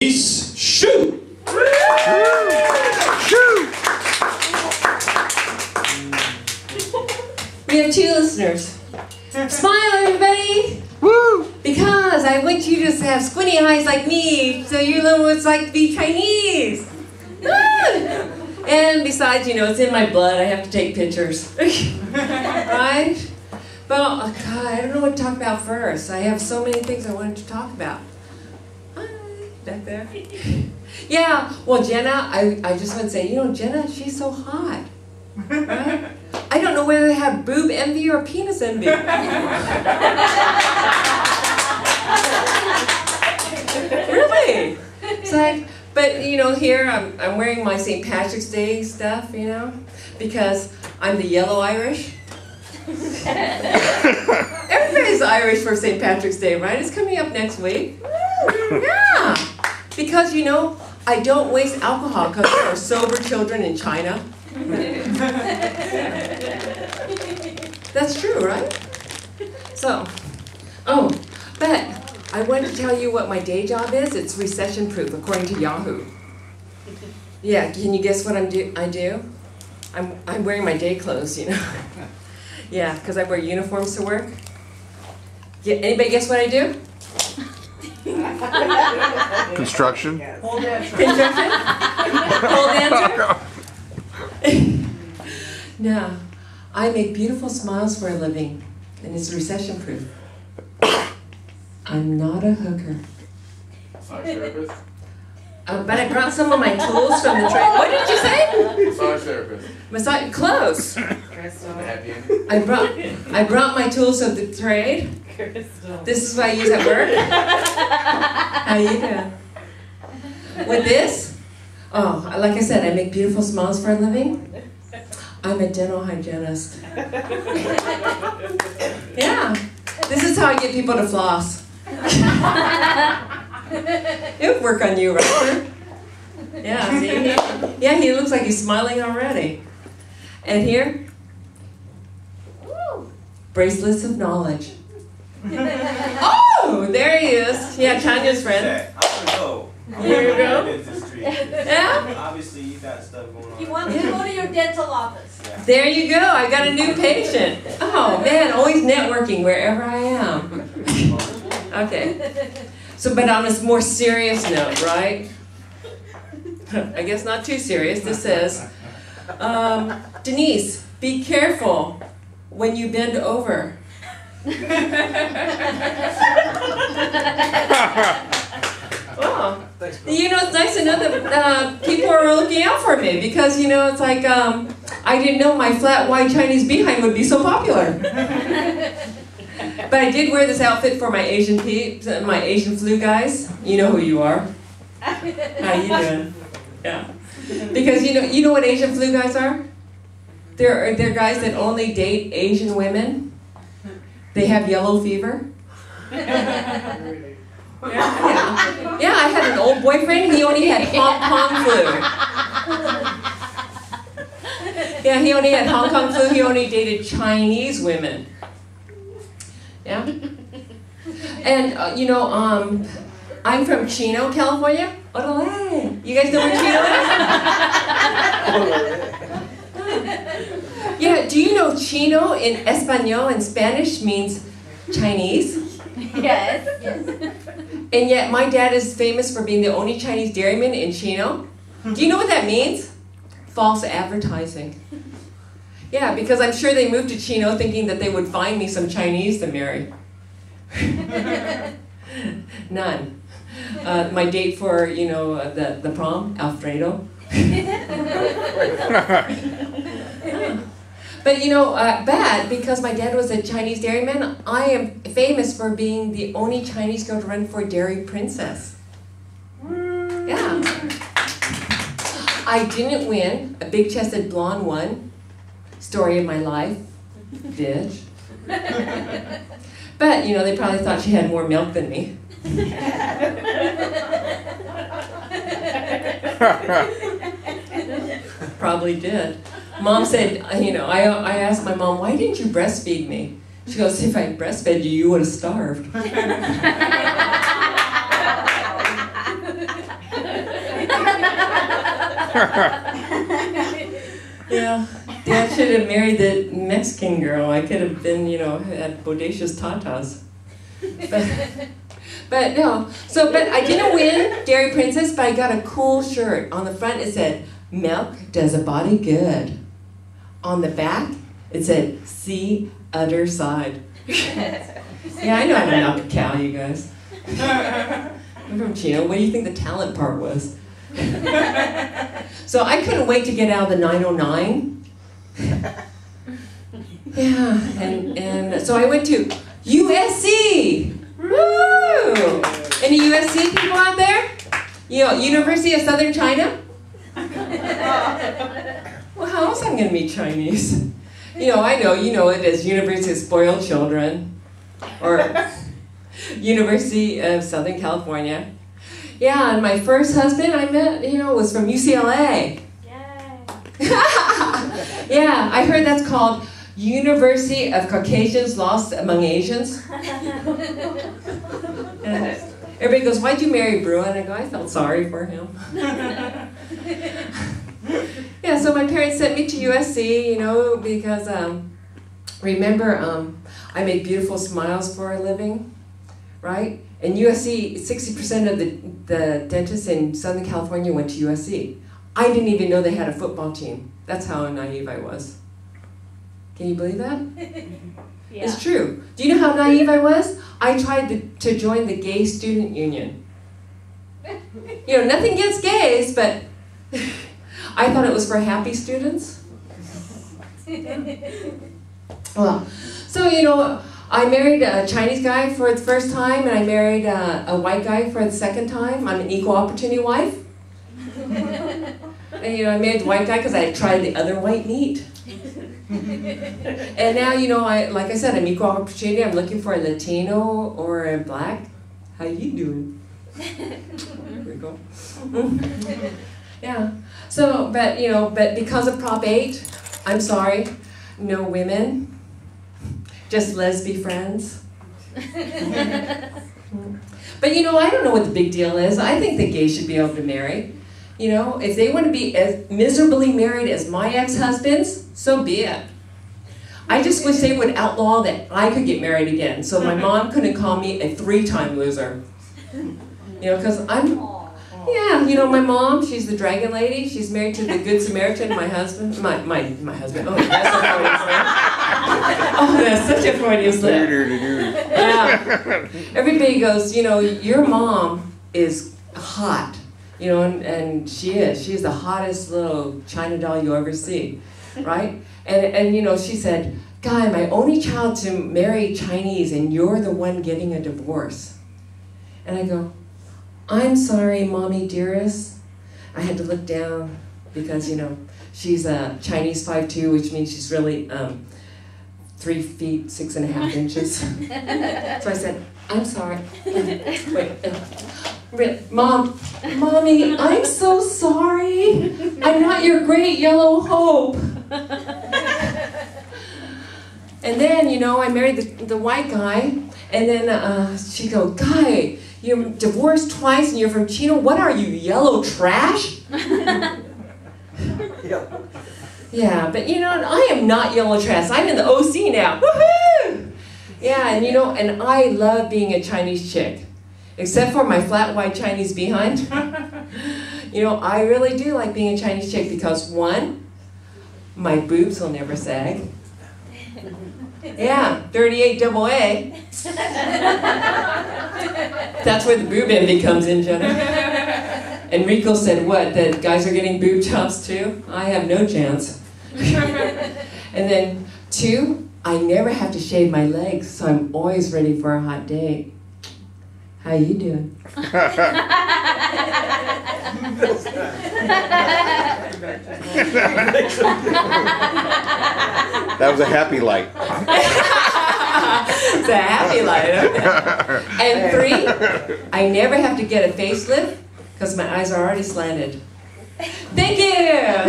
Denise, shoot! We have 2 listeners. Smile, everybody! Woo! Because I want you to have squinty eyes like me, so your little ones like to be Chinese. Woo! And besides, you know, it's in my blood. I have to take pictures. Right? Well, oh God, I don't know what to talk about first. I have so many things I wanted to talk about. Hi, back there. Yeah, well, Jenna, I just want to say, you know, Jenna, she's so hot. Right? I don't know whether they have boob envy or penis envy. Really? It's like, but you know, here I'm wearing my St. Patrick's Day stuff, you know, because I'm the yellow Irish. Everybody's Irish for St. Patrick's Day, right? It's coming up next week. Yeah, because you know, I don't waste alcohol because there are sober children in China. That's true, right? So, oh, but I wanted to tell you what my day job is. It's recession-proof, according to Yahoo. Yeah, can you guess what I do? I'm wearing my day clothes, you know. Yeah, because I wear uniforms to work. Yeah, anybody guess what I do? Construction. Construction? Hold answer? No, I make beautiful smiles for a living, and it's recession-proof. I'm not a hooker. Massage therapist? But I brought some of my tools from the trade. What did you say? Massage therapist. Massage, close. Happy ending? I brought my tools of the trade. This is what I use at work. How you doing? With this? Oh, like I said, I make beautiful smiles for a living. I'm a dental hygienist. Yeah. This is how I get people to floss. It would work on you, right? Yeah, see? Yeah, he looks like he's smiling already. And here? Bracelets of knowledge. Oh, there he is. Yeah, Tanya's friend. Here you go. Yeah? Obviously, you got stuff going on. You want to go to your dental office. There you go. I got a new patient. Oh, man, always networking wherever I am. Okay. So, but on a more serious note, right? I guess not too serious. This says, Denise, be careful when you bend over. Oh, you know, it's nice to know that people are looking out for me because, you know, it's like I didn't know my flat white Chinese behind would be so popular. But I did wear this outfit for my Asian peeps, my Asian flu guys. You know who you are. How you doing? Yeah. Because you know what Asian flu guys are? They're guys that only date Asian women. They have yellow fever. Yeah, I had an old boyfriend, he only had Hong Kong flu. Yeah, he only had Hong Kong flu, he only dated Chinese women. Yeah? And, you know, I'm from Chino, California. Orale. You guys know where Chino is? Yeah, do you know Chino in Espanol and Spanish means Chinese? Yes. And yet my dad is famous for being the only Chinese dairyman in Chino. Do you know what that means? False advertising. Yeah, because I'm sure they moved to Chino thinking that they would find me some Chinese to marry. None. My date for, you know, the prom, Alfredo. But you know, bad, because my dad was a Chinese dairyman, I am famous for being the only Chinese girl to run for Dairy Princess. Yeah. I didn't win. A big-chested blonde won. Story of my life. Bitch. But, you know, they probably thought she had more milk than me. Probably did. Mom said, you know, I asked my mom, why didn't you breastfeed me? She goes, if I breastfed you, you would have starved. Yeah, Dad should have married the Mexican girl. I could have been, you know, had bodacious tatas. But no, but I didn't win Dairy Princess, but I got a cool shirt. On the front it said, "Milk does a body good." On the back it said, "See other side." Yeah, I know how to milk a cow, you guys. I'm from Chino. What do you think the talent part was? So I couldn't wait to get out of the 909. Yeah, and so I went to USC. Woo! Any USC people out there? You know, University of Southern China? Well, how else am I going to meet Chinese? You know, I know, you know it as University of Spoiled Children, or University of Southern California. Yeah, and my first husband I met, you know, was from UCLA. Yeah, I heard that's called University of Caucasians Lost Among Asians. And everybody goes, "Why'd you marry Bruin?" I go, "I felt sorry for him." Yeah, so my parents sent me to USC, you know, because remember, I make beautiful smiles for a living, right? And USC, 60% of the dentists in Southern California went to USC. I didn't even know they had a football team. That's how naive I was. Can you believe that? Yeah. It's true. Do you know how naive I was? I tried to join the gay student union. You know, nothing against gays, but I thought it was for happy students. Well, so, you know, I married a Chinese guy for the first time, and I married a white guy for the second time. I'm an equal opportunity wife. And, you know, I married the white guy because I had tried the other white meat. And now, you know, like I said, I'm equal opportunity. I'm looking for a Latino or a black. How you doing? There we go. Yeah. So, but, you know, but because of Prop 8, I'm sorry, no women. Just lesbian friends. But you know, I don't know what the big deal is. I think that gays should be able to marry. You know, if they want to be as miserably married as my ex-husbands, so be it. I just wish they would outlaw that I could get married again, so my mom couldn't call me a 3-time loser. You know, because yeah, you know, my mom, she's the dragon lady. She's married to the Good Samaritan, my husband. My husband. Oh, that's a Freudian slip. Oh, that's such a Freudian slip. Yeah. Everybody goes, you know, your mom is hot. You know, and she is. She's the hottest little China doll you ever see, right? And you know, she said, "Guy, my only child to marry Chinese, and you're the one getting a divorce." And I go, "I'm sorry, mommy dearest." I had to look down because, you know, she's a Chinese 5'2", which means she's really 3 feet 6.5 inches. So I said, "I'm sorry." Wait, Mommy, I'm so sorry. I'm not your great yellow hope. And then, you know, I married the white guy, and then she goes, "Guy, you're divorced twice and you're from Chino. What are you, yellow trash?" Yeah, but you know, I am not yellow trash. I'm in the OC now. Woohoo! Yeah, and you know, and I love being a Chinese chick. Except for my flat white Chinese behind. You know, I really do like being a Chinese chick because, one, my boobs will never sag. Yeah, 38 AA. That's where the boob envy comes in, Jenna. And Rico said, what, that guys are getting boob jobs too? I have no chance. And then, 2, I never have to shave my legs, so I'm always ready for a hot date. How you doing? That was a happy light. It's a happy light, okay. And 3, I never have to get a facelift because my eyes are already slanted. Thank you!